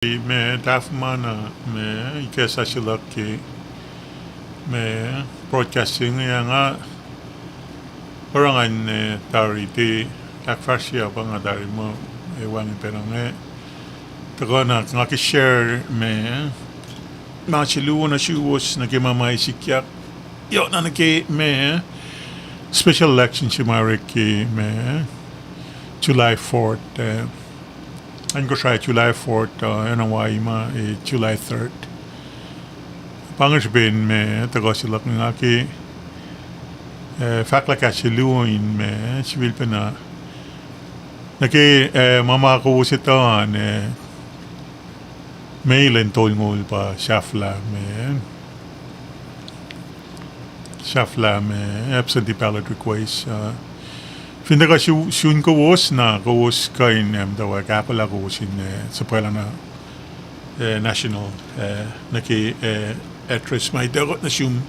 Me dafmana me ikesa silaki me broadcasting nga orangan tari di akfarsia banga dari mo ewan penange tagana ngaki share me machilu na shiwos na kimamay sikyak yo na naki me special election shimariki me July 4th ang KOSRAE July 4th NY ma July 3rd pangasbin me tagosilak nga ki fakla ka siluin me sibil pena naki mama ko sitawan mailen tolngol pa shafla me absentee ballot request Finda ka shun ko was na ko was kain dawa kapala ko sin sa pala na national naki actress may dagot na shun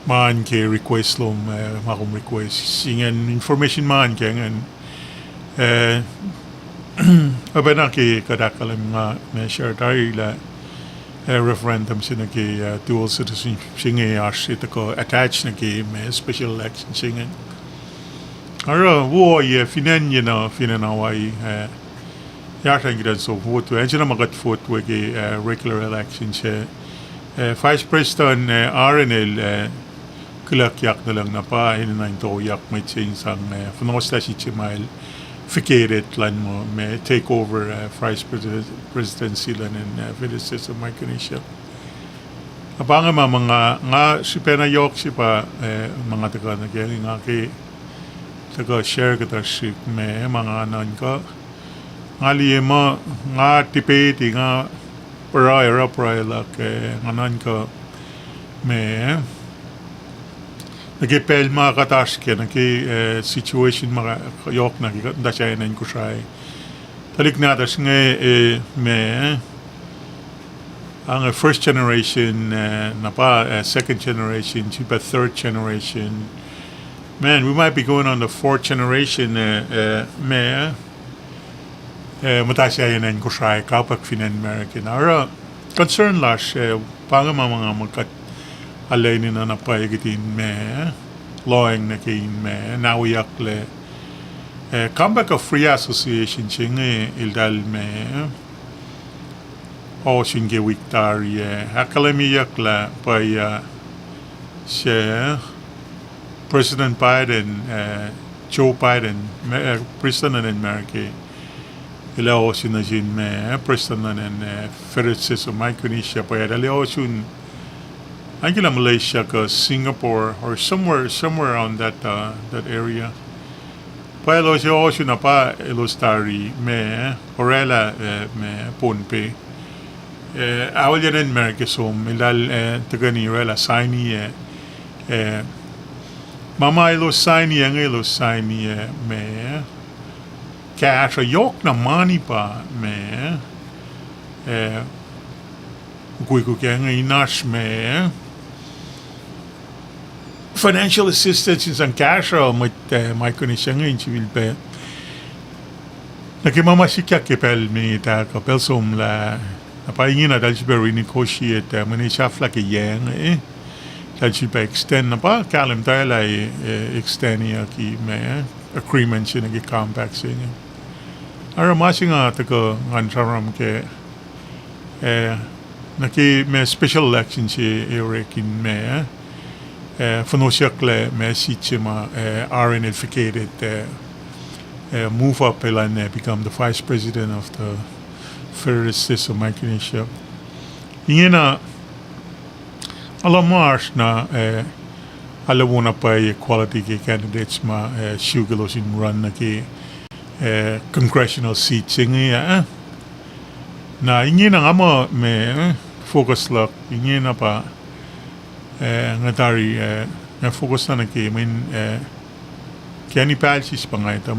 man ke request lom makum request singen information man ke ngan abena ke kadakalam nga me share tayo la referendum sin ki dual citizenship singe ito ko attach na ki me special election singen Ara wo ye finan Hawaii yatan gidan so vote engine magat vote wege regular election che vice president RNL kulak yak na lang na pa inain to yak may change ang funosta si Chimail ficated lan mo may take over vice presidency lan in Philippines of Micronesia abanga mga nga si pena yok si pa mga taga na kaya nga ki taga share kita shik me mga anan ka nga liye mo nga tipeti nga pray lak anan ka me nagipel mga katash ke naki situation mga yok na dasya na KOSRAE talik na das nga me ang first generation na pa second generation sipa third generation Man, we might be going on the fourth generation matasya yan ang KOSRAE kapag finan-American. Ara, concern lash, pangama mga magkat alay nina na payagitin lawing na kain nawiyak le. Comeback of Free Association siyang ildal o siyang wiktari hakalamiyak la paya siya President Biden, Joe Biden, President in America, ilaw sinajin President in Philippines of Micronesia, pa ilaw sin, angkila Malaysia ka Singapore or somewhere around that area. Pa ilaw siya na pa ilustari orela ponpe. Awal yan in America so milal tagani orela saini Mama ilosaini ang ilosaini me cash yok na money pa kuy kaya nga inash financial assistance isang cash may kunisya nga inchibil pe nakimama sikya kipel minita kapel som la napaingin na dahil siya renegotiate manisafla kiyang Dahil siya extend na pa, kalam tayo ay extend niya ki agreement siya nag-compact siya niya. Ara masi nga taga ngansaram ke may special election siya irekin funosyak le seat siya RNL-ficated move up ilan become the vice president of the Philippines of Micronesia. Ingin na alam mo na alam mo na pa quality ke candidates shugalo sin run na ki congressional seats nga na ingin na nga mo focus lock ingin na pa nga tari na focus na ki kaya ni palsis pa nga ito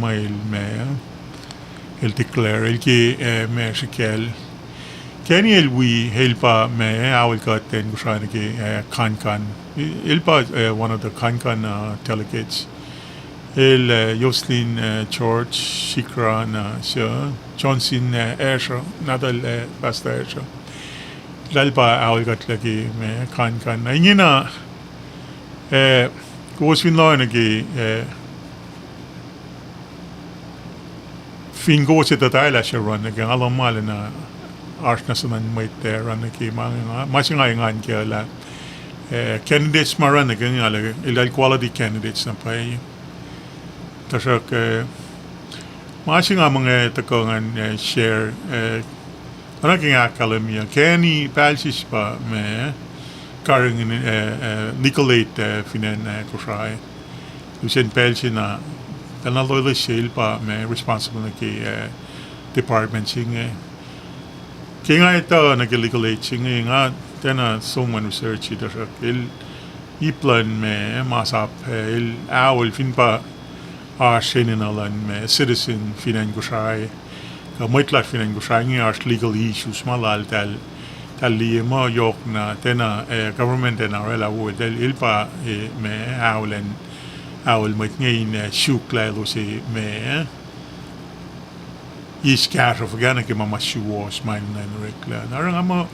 il declare il ki sikel Kenny Elwi helpa awal ka ten KOSRAE ki Kankan. Ilpa one of the Kankan delegates. il Jocelyn George Shikra na siya Johnson Esha nadal basta Esha lal pa awgat lagi me kan na ingina Gosvin lo nagi fin gosi da taila siya run nagi alam mali na ars na sunan may te run nagi masinga ingan kaya la candidates maran nagi ngala ilal quality candidates na pa tasak masinga mga takongan share ano kaya kalamia kani palsis pa me karang Nicolate finan KOSRAE Lucien Pelsi na tanaloy sale pa may responsible na kay department singe kaya nga ito nag-Nicolate singe nga tena someone research ito sa iplan me masap awal fin pa sininalan me citizen finan KOSRAE kamoitlat finan KOSRAE nga legal issues malal tali mo yok na tena government na rela wo del ilpa me awlen met ngayon shukla lo si me iskar of gana ke mama shuwas man na rekla narang mo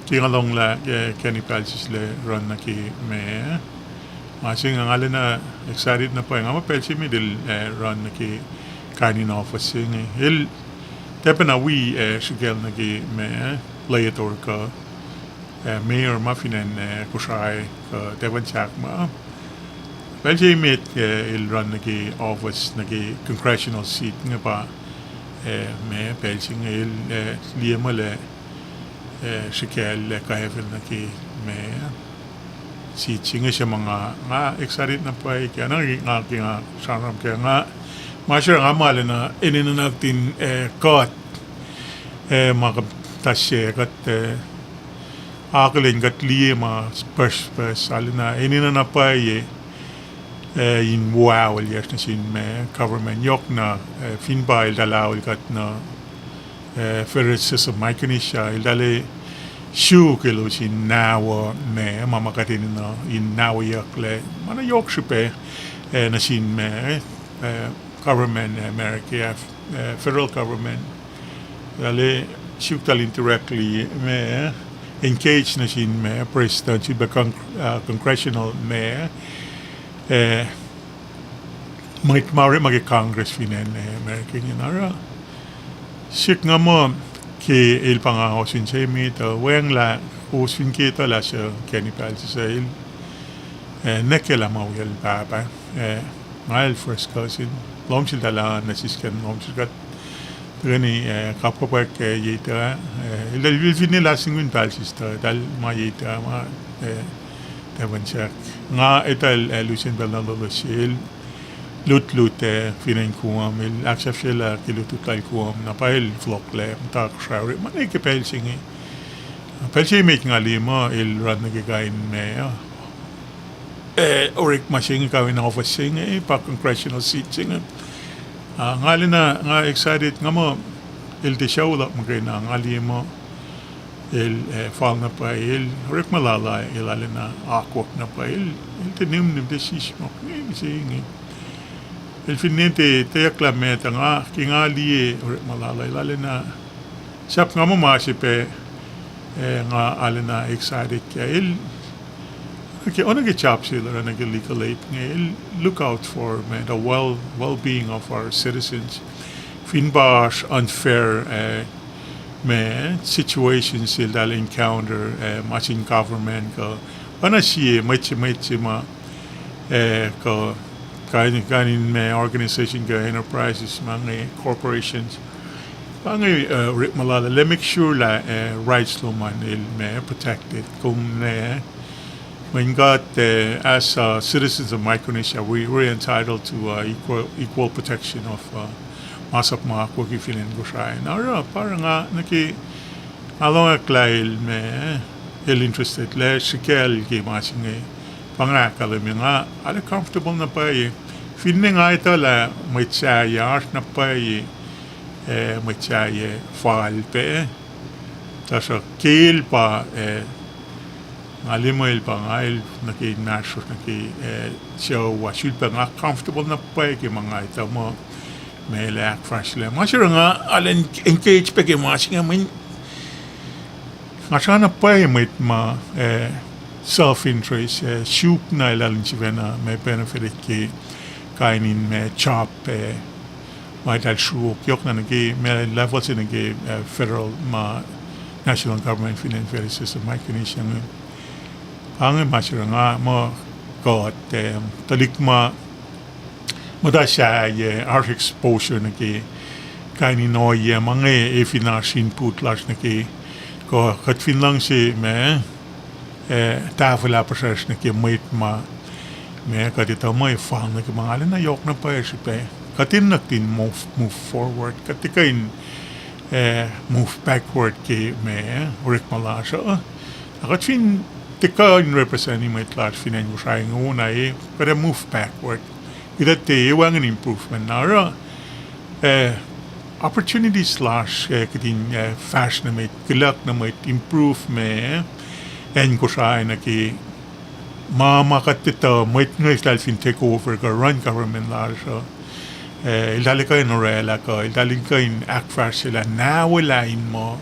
tingalong la Kenny Pelsis le run na ki me masing ang ala na excited na pa nga Pelsi middle run na ki kanin office ng il tepa we sigel na ki me layator ka mayor mafinan KOSRAE ka dewan sak ma Pelsi mit il run nagi office nagi congressional seat nga pa me Pelsi nga il liya le sikel kahefel nagi me seat singa siya mga excited na pa kaya nga saram kaya nga masya nga mali na ininanagtin kot mga tasye kat akalin kat liye ma pers alina inina na pa in wow yes na sin me government yok na finba il dalawil kat na federal system micronesia il dale shu kilo sin nawa me mamakatin na in nawa yok le mana yok sipe na sin me government America federal government dale shuktal indirectly me engage na sin me president si congressional me magi congress finan American yanara sik nga mo ki il pangaho sin say mi to weng la usin kita la sa Kenny Pelsi sa il nekela mawil papa mal first cousin lom sil dala na siskan lom sil kat Gani kapkapak yita ilal vilfini lasing win palsista dal ma yita ma dewan siya nga ital Lucien Bernardo sil lut finan kuam il aksaf sila kilutut tal kuam na pail flok le ta KOSRAE man ikke pelsingi pelsi mit nga lima il ran nagagain me orik masing kawin office singi pa congressional seat singi ngali na nga excited nga mo il de show la mga na ngali mo il fall na pa il rik malala il alina akwak na pa il tinim de sismo ngi il finente te aklameta nga kingali rik malala il alina sap nga mo masipe nga alina excited kaya il okay, on a job sila na legal aid ngayon, look out for the well-being of our citizens. Finbash unfair situations sila encounter much in government ko. Ano siya machi ma ko kanin may organization ka enterprises mga corporations. Pangi malala, let make sure la rights lo man may protected kung when God, as citizens of Micronesia, we're entitled to equal protection of masap mga kwakifin in KOSRAE. Nara, parang nga, along a klail me, interested, le, sikel, ki masing pangakalam nga, ala comfortable na pa Fin nga ito la, may tsaya, na pa may tsaya, faal pa Tapos, kail pa, Alimail bangail naki nasho naki show wa shulpa nga comfortable na pa ke mga ita mo may lack fresh le masira nga alen engage pa ke masinga min masana pa mit ma self interest shoot na ilalin chivena may benefit ke kainin may chop may dal shuk yok na naki may levels in naki federal ma national government financial system may kinisang ang masira nga mo got talik ma our exposure na ki kaini no ye mga financial input lash na ki ko kat fin lang si me tafel process na ki mait ma me kat ito mo fang na ki mga alin na yok na pa si pe katin natin move forward katikain move backward ki me urik malasha kat fin tika in representing my class finan mo siya ng una kada move backward ita iwang an improvement na opportunity slash kadin fashion na may kilak na may improve me en ko siya na ki mamakatita may ngayon fin take over ka run government la siya ilali ka in orela ka ilali ka in act fast sila na wala in mo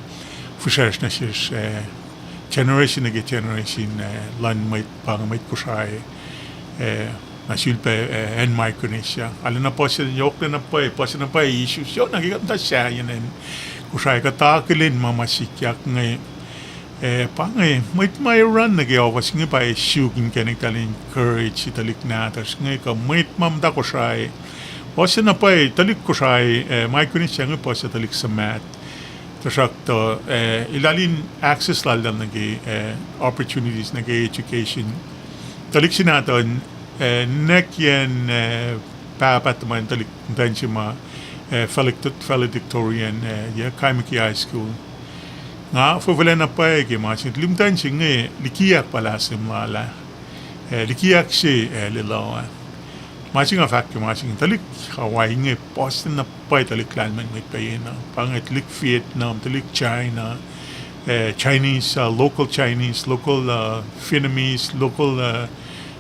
fusers na siya generation na generation lan may pangamay ko siya nasulpa en Micronesia ala na po siya yok na po siya na po issues yun nakikita siya yun ko siya katakilin mamasikyak ngay pangay may run nag-iawas nga pa shugin ka nagtalin courage italik na tas ngay ka may mamda ko siya po siya na po talik ko siya Micronesia nga po siya talik sa math to ilalin access lalal nagi opportunities nagi education talik sinaton nek yan papat man talik dan siya ma valedictorian Kaimaki High School nga wala na pa masin limtan siya nga likiyak pala sa mala likiyak siya lilawa masing nga fact masing talik Hawaii nga Boston na pa talik lalman may payena pangat talik Vietnam talik China Chinese local Vietnamese local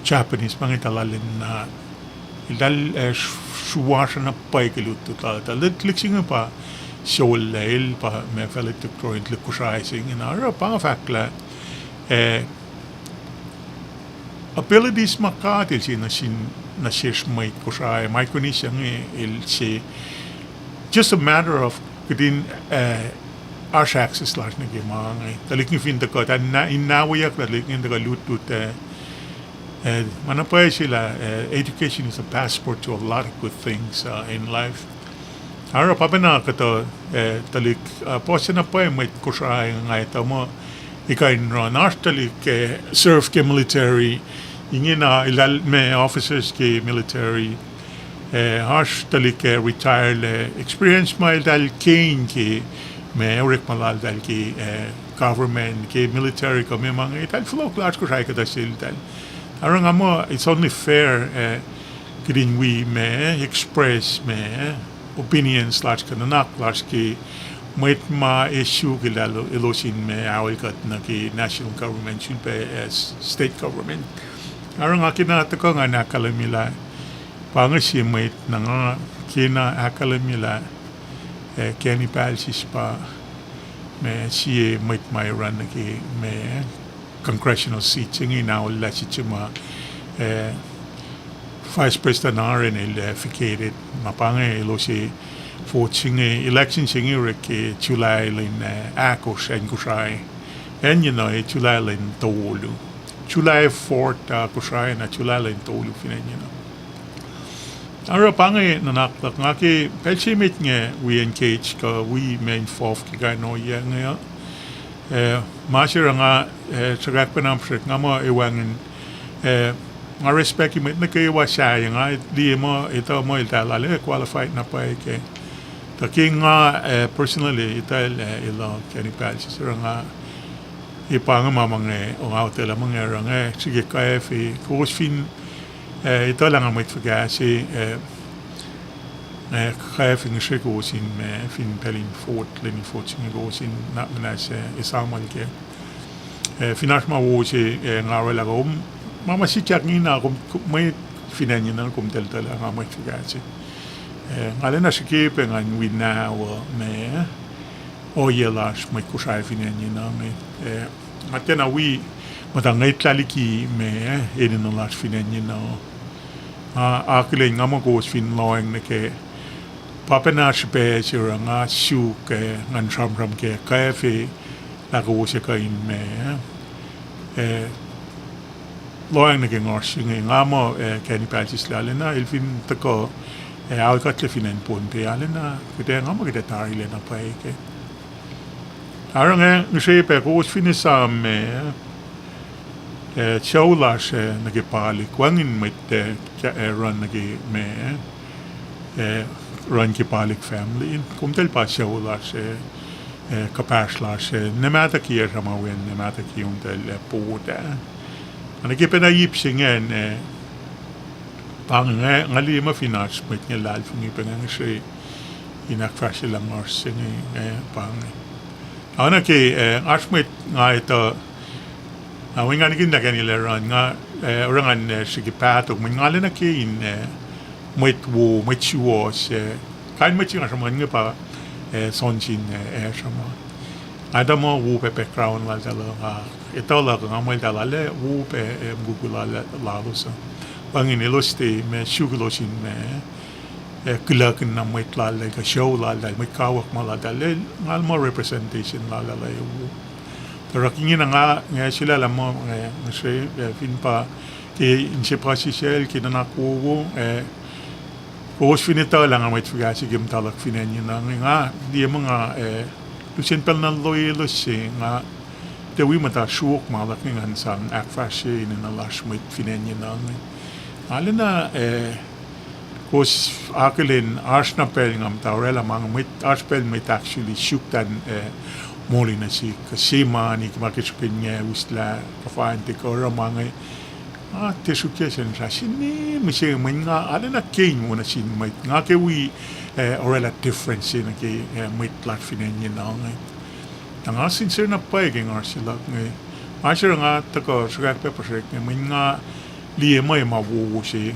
Japanese pangat talalin na ilal shuwasha na pa ikiluto talit siya nga pa Seoul lail pa may valedictorian talik kushaising inara pang fact la abilities makatil siya na shares may kusay Micronesia si just a matter of kudin arch access lash na mga talik ni fin ko tan na inawayak talik ni lutut manapay sila education is a passport to a lot of good things in life ara pa na kato talik po siya na pa may kusay nga ito mo ikain ron talik serve ke military ingin ilal me officers ke military harsh talik retired experience ma dal king ke me urik malal dal ke government ke military ko me mga ital flow class ko siya kada siltal arang amo it's only fair kidin we me express me opinions large kananak large ke may ma issue kilalo ilosin me awal kat na ke national government should be state government arang akinata ko nga nakalamila pangasimait na nga kina akalamila Kenny Palsis pa may siya may run na ki may congressional seats yung inawala si Chima Vice President Aaron il-efficated mapangay ilo si vote singi election singi reki July lin ako siya kusay and July lin tawulu July 4th kusay na July lin tawulu finan Ara pangay nanaklak nga ki pelsimit nga we engage ka we may involve ki gano ya nga masira nga sagak panamsik nga mo iwangin nga respect imit na kayo wasaya nga di mo ito mo italala qualified na pa ke taking nga personally ital ilo Kenny Palsis nga ipang mamang o hotel mga nga sige kaya fi kung fin ito lang ang may fagasi kaya fin siya ko sin fin pelin fort lini fort sin ko sin na manas isamal ke finash ma wo si ngawe la ko mama si kyak ni na ko may finan na ko tel tel nga may figasi ngale na shiki pe nga win na wo me o yelash may kushay finan na me atena wi matangay tlaliki me edin na lash finan na akile nga mo ko fin loing na ke papenash pe sira nga shu ke ngan ram ke kafe la ko se ka in me loing na ke ngorsing nga mo keni patches la na ilfin ta ko al ka tle finan ponte ala na kete nga mo kete tari le na pa ke arang nga se pe ko finisa me chaula se na ke pali kwangin mit run na ke me run ki palik family kumtel pa chaula se kapashla se nemata ki rama wen nemata ki umtel poda ana ke pena yip singen pang ngali ma finash mit nge lal fungi pena se inak fashi lang or singi pang ana ke ashmit ngai to awing ani kin dagani le ran nga rangan sigipat og ngale na ke in mit wo mit chuo se kain mit chinga shama nga pa sonjin shama adamo wo pe background la jalo ito la nga mo dala le wo pe google la losa bangin iloste me shugulo shin me kulak na mo itla le ka show la me kawak mala dale ngal mo representation la wo pero kingin nga sila la mo nse fin pa ke inse pasisel ki na nakuwo Os finita lang ang may figasi gim talak finan yun nga di mga lusin pel na loyalo si nga dewi mata shuok malak ng hansang akfashe in na lash may finan yun alin na kos akilin ars na pel ngam taurela mga may ars pel may actually shuktan moli na si kasi mani kumakisupin niya usla kafaante ko ramangay tesukesen sa sini misi nga ala na king mo na sin may nga ke wi orela difference na ke may lat finan yin na nga sincere na pa ging arsila nga asher nga ta ko sugar pepper shake nga liye may mawu si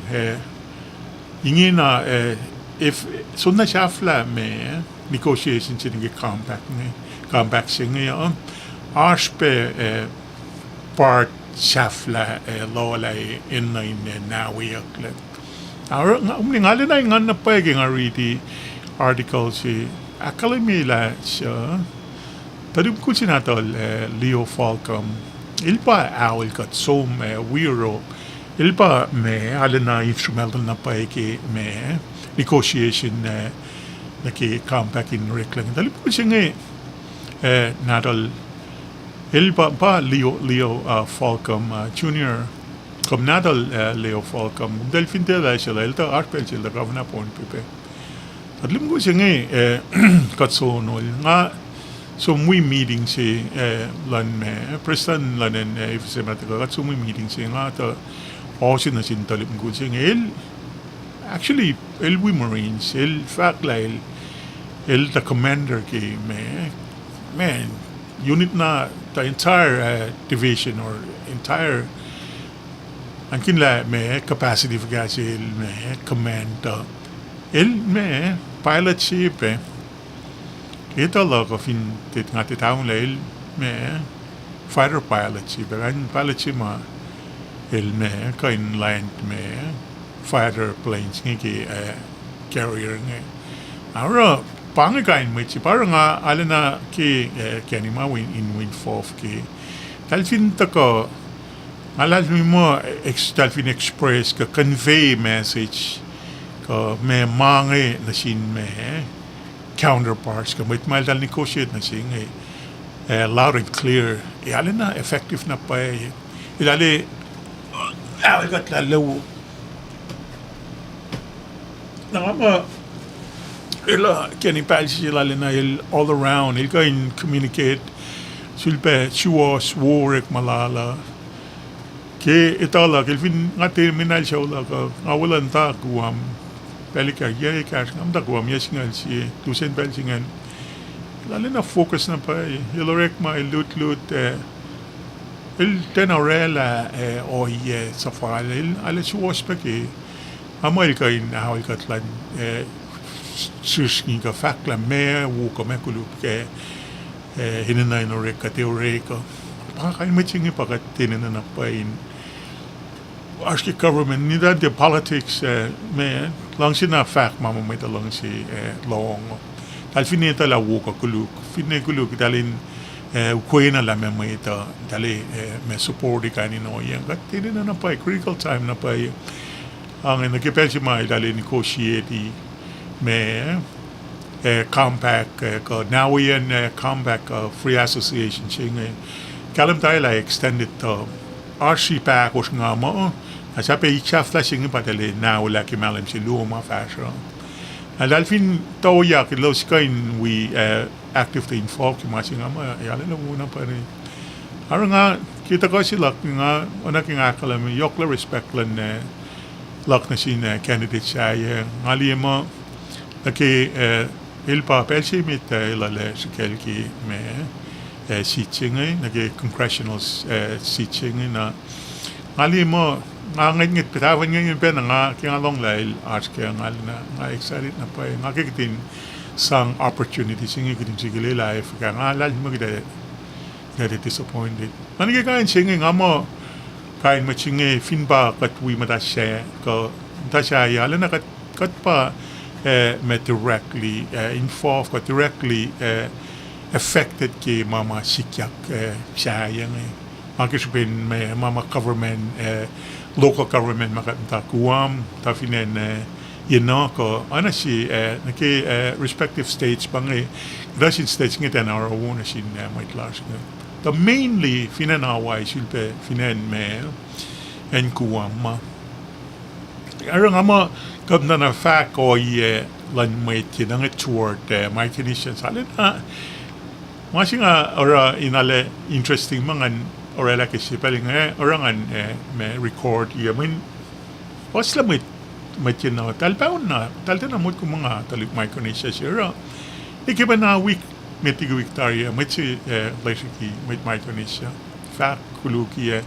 ingi na if so na shafla me negotiation sin ge comeback sing nga arspe part shafla lola in nawi aklet ngale na ngan na paging ariti article si academy la siya tadim ko sinatol Leo Falcom ilpa awil kat so me wiro ilpa me ala na instrumental na pagi me negotiation na ki comeback in reklang tadim ko siya natol El pa Leo Falcom Junior kom nadal Leo Falcom del fin de la shala el ta arpel chil da gavna pon pepe adlim go singe katso no nga so muy meeting si lan me prestan lan en if se mata katso muy meeting si nga ta osin na sin talim go singe el actually el we marines el fact la el the commander ke me man unit na the entire division or entire ankin la me capacity for gas el me command el me pilot ship ito logo fin tit ngati taong la el me fighter pilot ship an pilot ship ma el me kain land me fighter planes ngi carrier ngi ara pangkain mo si parang alana ki kanima in win fourth ki talfin ta ko alal mo talfin express ka convey message ka me mange na sin me counterparts ka mit mal dal negotiate na sin loud and clear alana effective na pa ilale got la low na ila keni palsi la na il all around il can communicate sulpe chuos work malala ke itala ke fin nga terminal siya la ka awalan ta kuam pelika ye ka ngam ta kuam yes ngal si tusen pelsingan lalo na focus na pa ilorek ma ilut il tenorela o ye safari il ala chuospe ki Amerika in hawikatlan sushki ka fakla me wu ko mekulu ke hinana no reka teoreka pa kai mechingi pakat tinana na pain Ashki government ni da the politics me lang sina fact mama mai lang si long tal finita la wu ko kuluk finne kuluk dalin kuena la me mai ta dali me support ka ni no yang ka tinana na pa critical time na pa ang nagkipelsi mai dali negotiate me compact ko now we in compact free association ching kalam tayo la extended to RC pack was nga mo sabi icha flashing pa dali now la ki malam si luma fashion dal fin to ya ki los kain we actively involved ki masing ama yala na muna pa rin ara nga kita ko sila nga ona ki nga kalam yok la respect lan lak na sin candidate siya ngali mo naki ilpa pelsi mit ilale sikel ki me seating naki congressional seating na ngali mo ngit pitawan ngayon pa nga kaya long lail arts kaya ngali na nga excited na pa nga kikitin sang opportunities yung kikitin sigili life kaya nga lal mo kita disappointed nani kaya singing nga mo kain machinge finba kat we matasya ko tasya yala na kat pa me directly involved kat directly affected ki mama sikyak siya yang makisipin may mama government local government makanta kuam ta finen ko ana si naki respective states bangi Russian states ngita na rawon sin may class the mainly finanawa silpe finan me en kuama arang ama kabna na fa ko ye lan may tinang toward my condition salin masinga ora inale interesting mangan orela kasi paling orangan me record ye min wasla mit matino talpaon na taltana mut ko mga talik my condition sira ikiba na week metigo Victoria meti basically mit my condition fa kuluki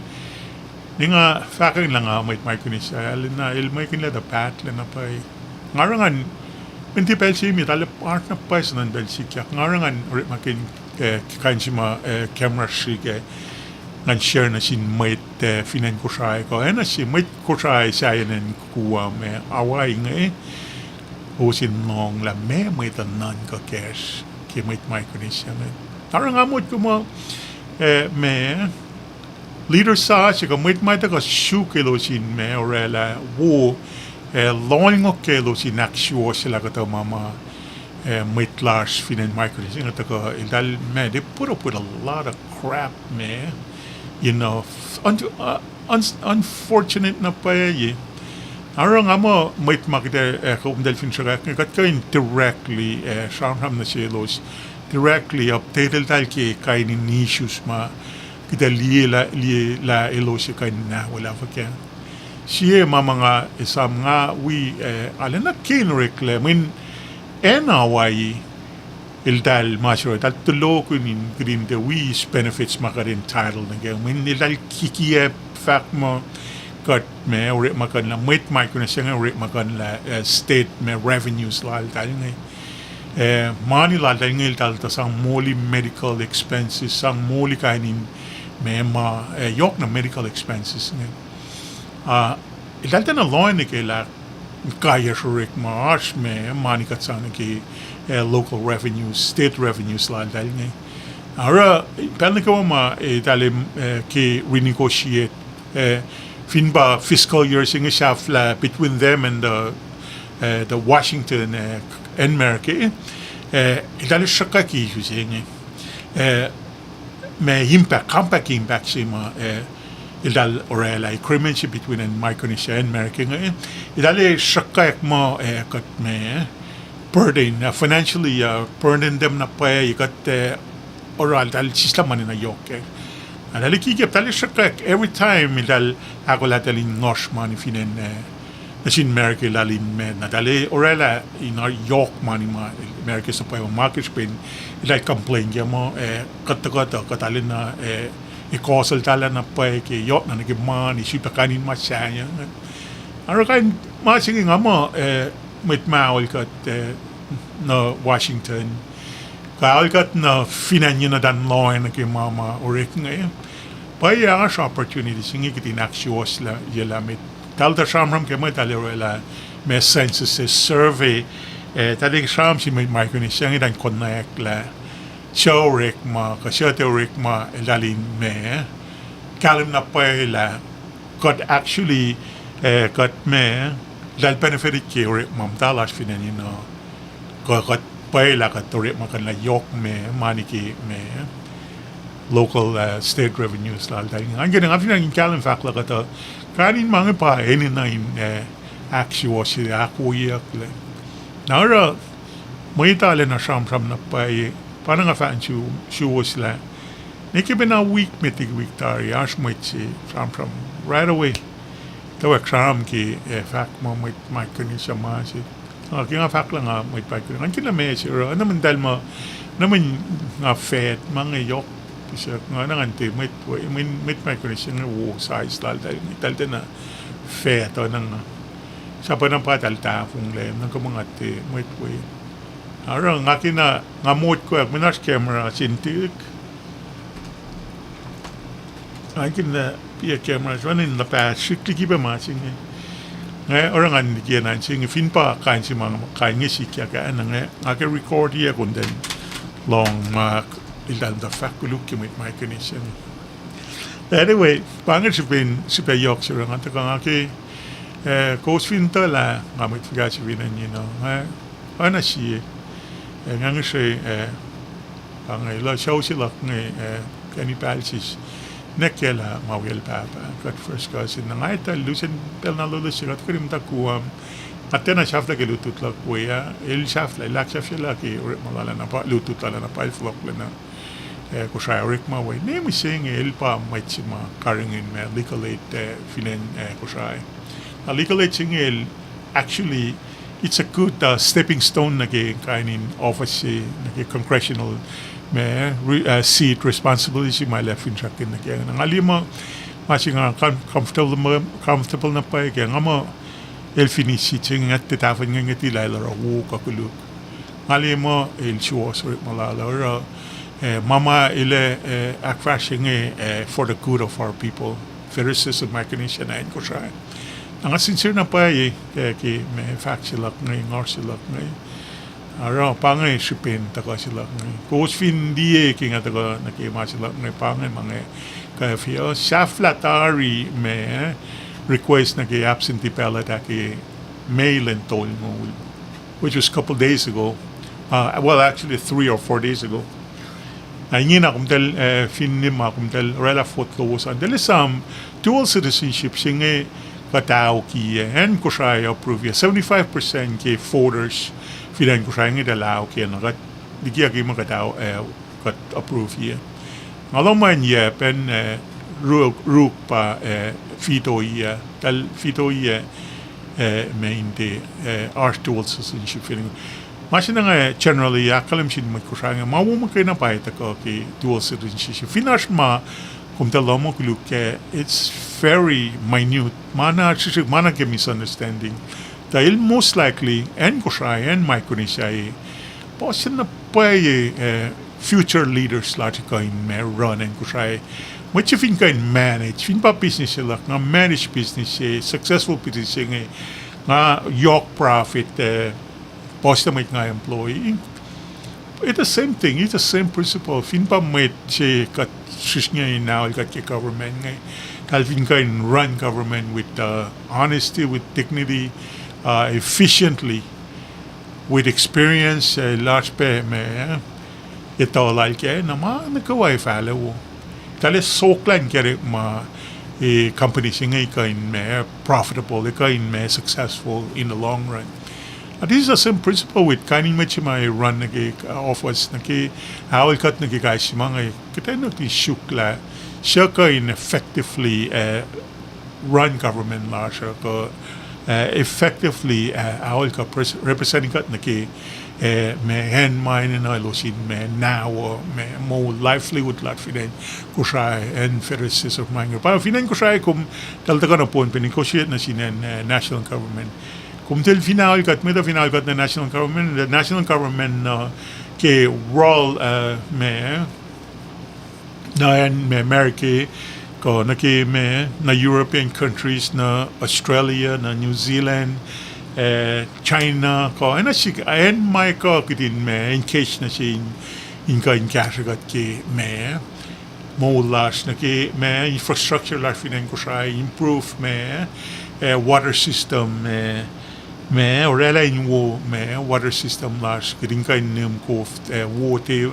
ninga fa kan lang mit my condition alina il may kinla da pat na pay ngarangan minti pelsi mi tale part na pais nan belsi kya ngarangan rit makin kansima camera shike ngan share na sin may finan KOSRAE ko na si may KOSRAE sayanen kuwa me away nga o sin nong la me may tanan ka cash ki may condition tarang amot ko mo me leader sa si ko may ta ko shu kilo sin me orela wo loing o kilo sin actual sila ka ta mama may class finan microcondition ta ko dal me they put a lot of crap me unfortunate na pa arang amo might makita kung delfin siya kat kain directly shamham na silos directly updated tal ki kainin issues ma kita la ilo siya kain na wala pa kaya siya mga isam nga we alana kin reclaim enawai dal masyo dal tulo ko nin green the wish benefits makarin title na kaya min dal kikiye fact mo kat me ore makan la mit mai ko na siya ore makan la state me revenues la dal ngay money la dal ngay dal ta sang moli medical expenses sang moli kainin me ma yok na medical expenses ngay dal ta na loan ni kaya kaya shurik maash me money kat sang ki local revenues, state revenues la dal ngay. Ara pelne ko ma dalim ki renegotiate finba fiscal year singa shafla between them and the Washington and America dal shaka ki using me impact compact impact sima dal orela agreement between Micronesia and America dal shaka mo kat me burden financially burden them na pa ikat oral dal sistema na yoke dal kikip dal shakak every time dal ako latalin ngosh man finen nasin America lalin men na dal orala in our yok money ma America sa pa market spin dal complain mo katakata katalin na ikosal tala na pa ke yot na nagi man isu ta kanin masaya aro kain masing nga mo mit maul kat na Washington kaul kat na finanyo na dan loy na ke mama orek ngayon pa ya opportunity singi kitin aksiyos la yela mit tal ta shamram ke mo talero la me census survey tadig sham si may kuni siyang idan connect la show rek ma ka show te rek ma elalin me kalim na pa la got actually got me dal benefit ke rek mam talas finani no got pa la ka to rek ma kan la yok me maniki me local state revenues la dal ang gina afina in kalim fak la ka to kanin mga pa enin na in actual si akuyak le nara mo itale na sham na pa parang nga fan chu was la niki bina week metig week tari ash mo chi sham right away tawa sham ki fak mo mo kani siya ma si ki nga fak lang nga mo pa ko ang kila me si ro naman dal mo naman nga fat mga yok siya nga nangante mit pa ko siya nga wo size dal na fat o nang sa pa ng patalta kung lem nang kumangate mo Arang nga kina nga mood ko ak minas camera sintik. Ay kina pia camera so in the past strictly gibe ma singe. Nga orang an diyan an singe fin pa kain si mga kain ngi si kya ka nga ke record ya kunden long ma ilan da fakuluk ki mit my connection. Anyway, pangit si pa yok si orang ata nga ke coach fin ta la nga mit figa si vinan ana si ngang siya ang ila show sila ng kanipalsis nekela mawil papa kat first cousin na ngaita lusen pel na lolo siya kat karim takuam at na shafla ke lutut la kuya il shafla lak shafla ke malala na pa lutut la na pa flok na KOSRAE rik ma way name sing il pa machima karingin me legalate finan KOSRAE legalate sing il actually it's a good stepping stone nage kainin office nage congressional seat responsibility my left in track nage ngali mo masinga comfortable na pa kaya nga mo el finisi ting at titafan nga ngati laila ra wo kakuluk ngali mo el shuos rit malala ra mama ile akfashing for the good of our people versus the mechanism and KOSRAE ang sincere na pa ki may fact sila ngay ngor sila ngay ara pangay shipin taka sila ngay coach fin die ki nga taka nakima sila ngay pangay mga kaya fio shaflatari me request na ki absentee ballot ki mail and toll mo which was a couple days ago well actually 3 or 4 days ago ay na kumtel fin ni ma kumtel rela photo was and there is some dual citizenship singe katao ki and KOSRAE approve 75% ke voters filan KOSRAE ngi dalao ki na kat dikia ki makatao kat approve here ngalo man ye pen ruk pa fito ye tal fito ye mainte art dual citizenship feeling masina nga generally akalam sin mo KOSRAE nga mawu mo kay na pa ita ko ki dual citizenship finish ma kung talo mo kuluke it's very minute mana ke misunderstanding dahil most likely and KOSRAE and micronesia posin na pa future leaders lati ka in run and KOSRAE which if in ka in manage fin pa business sila nga manage business successful business nga yok profit post na nga employee it's the same thing it's the same principle fin pa may kat shishnya now kat ke government ngay kalvin ka in run government with honesty with dignity efficiently with experience large pe me ito like na ma nakawai follow tale soklan kere ma company singay ka in me profitable ka in me successful in the long run. This is the same principle with kanin mo may run nagi office nagi hawal kat nagi guys mga kita nati shukla siya ka in effectively run government la siya ka effectively hawal ka representing kat nagi me hen mine na losin me now me mo livelihood lat finen KOSRAE and federal system of mine pa finen KOSRAE kum tal ta kana pon negotiate na sinen national government kum tel final kat me da final kat na national government ke role me na me America ko na ke me na European countries na Australia na New Zealand China ko ana sig en mai ko kitin me in case na sin in ka in cash got ke me mo las na ke me infrastructure la finen KOSRAE improve me water system me orela in wo me water system las kitin ka in nem ko wo te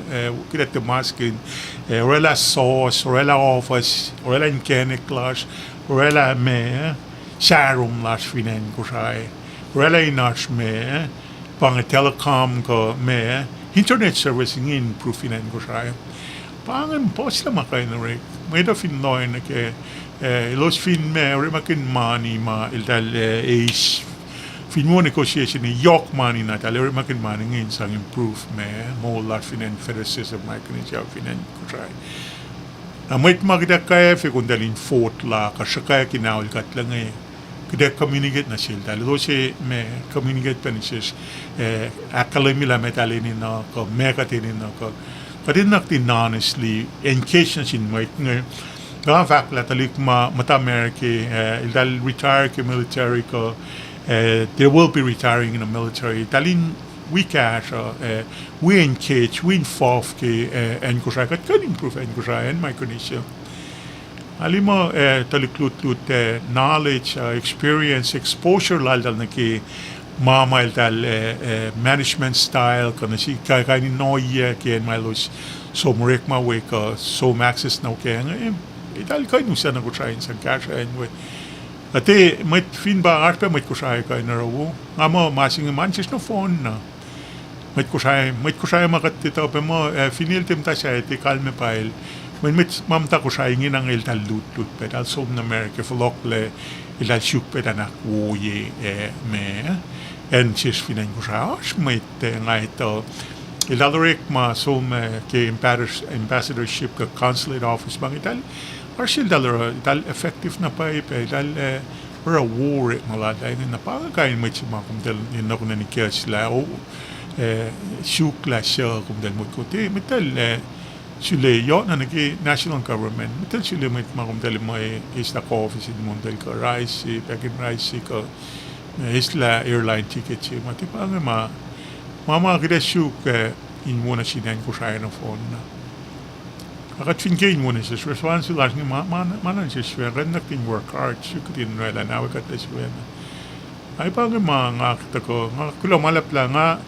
kidat te maskin orela source orela office orela in kene class orela me sharum las finen KOSRAE Relay nach me pang telecom ko me internet servicing in proofing and KOSRAE pang post la makay na rek may da fin loy na ke los fin me remakin money ma il dal is fin mo negotiation ni yok money na dal remakin money ngin sang improve me mo lat fin and federal system ma kan ja fin and KOSRAE na may magda kaya fi kundalin fort la ka shakaya kinaul kat lang Kede communicate na sila. Lalo si me communicate pa ni sis academy la metalini na ko mekatini na ko. Kadin naktin honestly engage na sin might nga. Nga fact la talik mata America dal retire ke military ko they will be retiring in the military. Talin we cash we engage we involve ke en KOSRAE kat kan improve en KOSRAE en micronesia. Alimo taliklut knowledge, experience, exposure lal na ki mama dal management style kana si kay ni noye ke malos so morek ma we ka so access na ke dal kay no sana ko try sa cash anyway. Ate met fin ba art pa met KOSRAE kay na rawo. Amo masing manches no phone na. Met KOSRAE makatito pa mo finil temta siya ite kalme pail. Men mit mamta KOSRAE ngin ang el tal lut pedal som na America folokle il al shuk pedanak woye me en sis finan KOSRAE met ngaito il alrek ma som ke ambassadorship ka consulate office bang ital arsil dal effective na pa pedal ra war malada na pa kain met ma kum del na kun ni kesla o shuk la sha kum del mot kote metal Chile yo na naki national government metal Chile met makum dali mo isla ko office mo dali ko rice packing rice ko isla airline ticket si matipa nga mama kida shuk in mo na sinan KOSRAE na phone na akat finke mo na siya responsible nga mana siya siya ren nakin work hard shuk din wala na wakat na siya ay pa nga mga kita ko kulo malap lang nga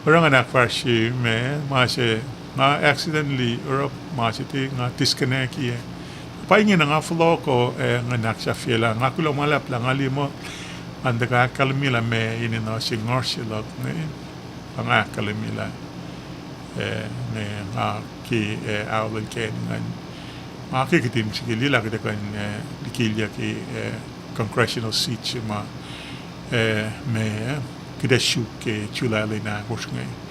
parang anak farsi me mase nga accidentally or masiti nga disconnect ye paingin nga flow ko nga naksya fiela nga kulo malap lang ali mo anda ka kalmila me ini no signor sila ne ang kalmila ne nga ki awlen ken nga kikitim sigili la kita kan dikilya ki congressional seat ma me kita shuk ke chulali na kushngay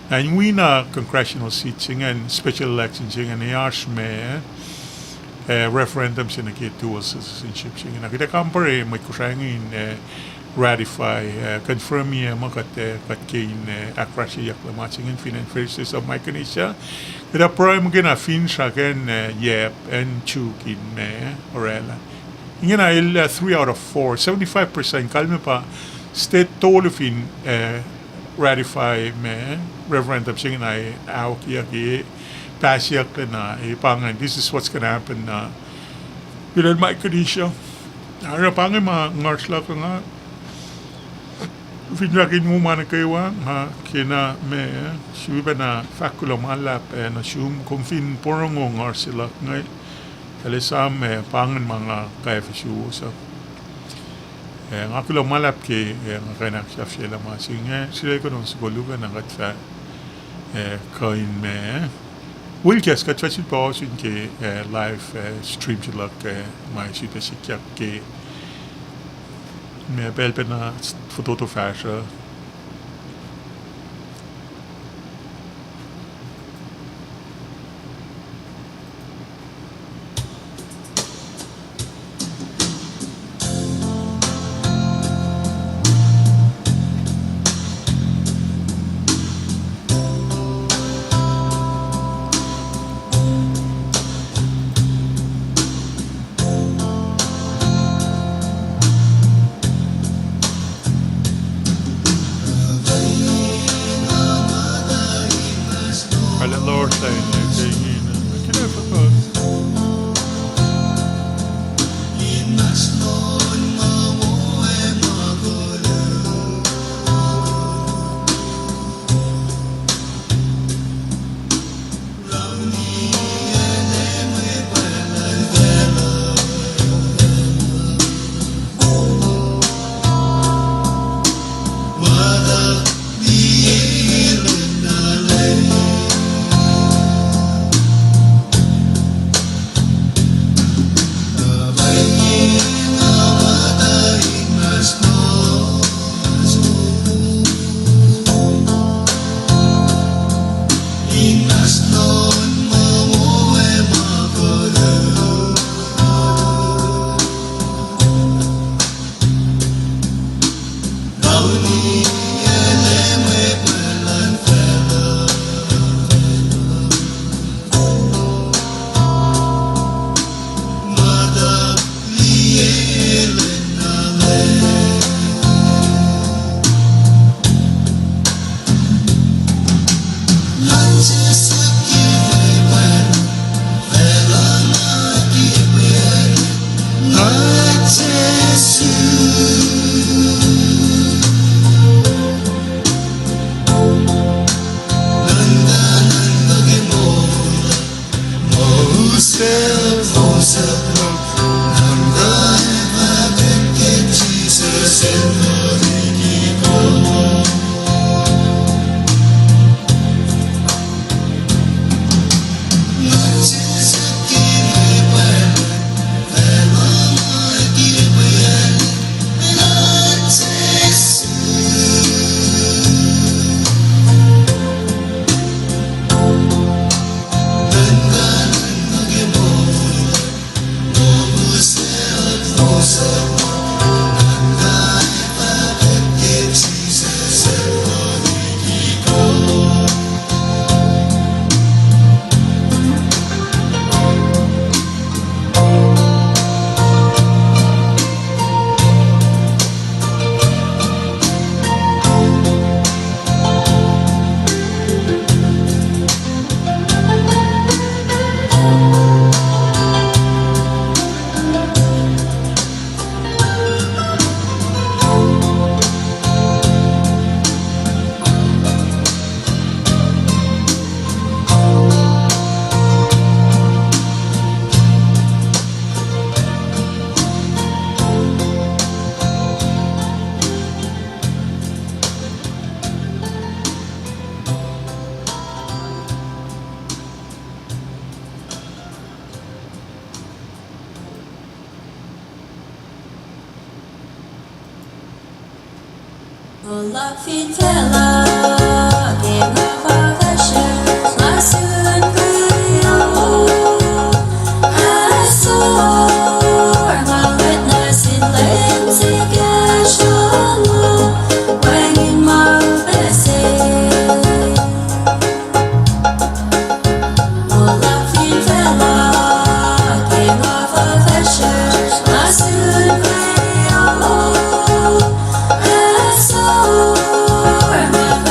and we na congressional seats and special elections and yash me referendum sin ke dual citizenship sing na kita compare may KOSRAE in ratify confirm ye makat kat in akrasi yak lamatsing in finan faces of micronesia kita prime gina fin sa ken yep and chukin me orela ingena il 3 out of 4 75% kalme pa state tolufin ratify me referendum singing I out here pasyak na ipangan this is what's gonna happen na bilan micronesia ara pangan ma ngarsla ka nga finrakin mo man kayo ha kina me siba na fakulo malap na sum confin porongo ngarsla ngay alisam pangan mga kaya fisusa nga kulo malap ke nga kanak siya fiela masing sila ko nung sigulugan ng katsa kain me wilkes katwasit pa osin ke live stream sila may sita sikyak ke me belpe na foto fasha La fitela che va fascia la sun creole I saw my witness in lanes against wanging my best La fitela che va fascia la sun creole I saw my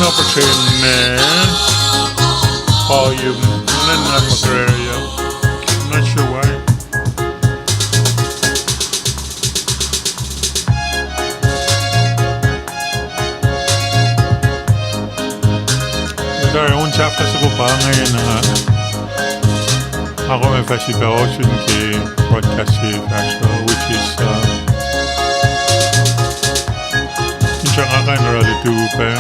opportunity volume nan mag-area. I'm not sure why. Dari un chapter sa kupa ngayon na ako may festival ke broadcast festival which is siya nga kayo narali tupe.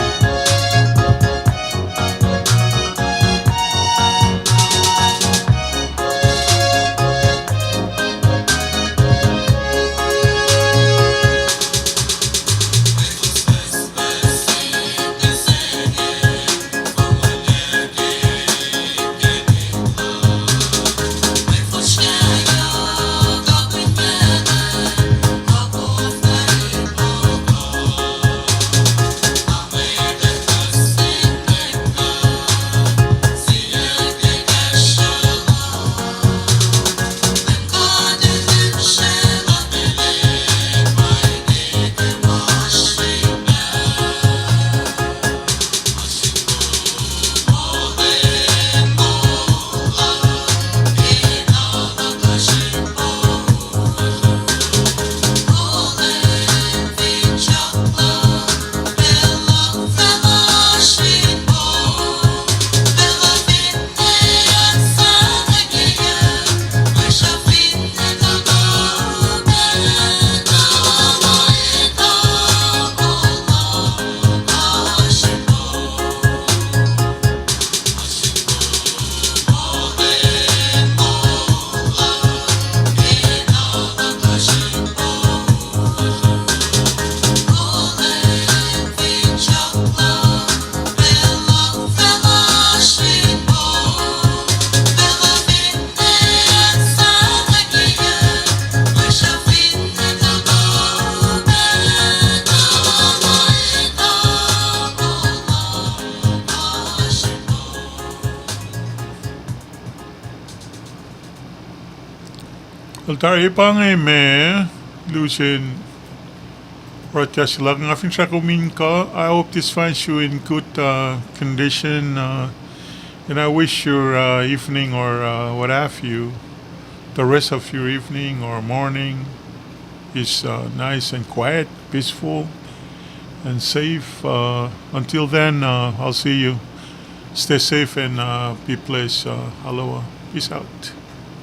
Altari pangay me Lucien broadcast lang nga fin sa kumin ka. I hope this finds you in good condition and I wish your evening or what have you, the rest of your evening or morning is nice and quiet, peaceful and safe. Until then, I'll see you. Stay safe and be blessed. Aloha. Peace out.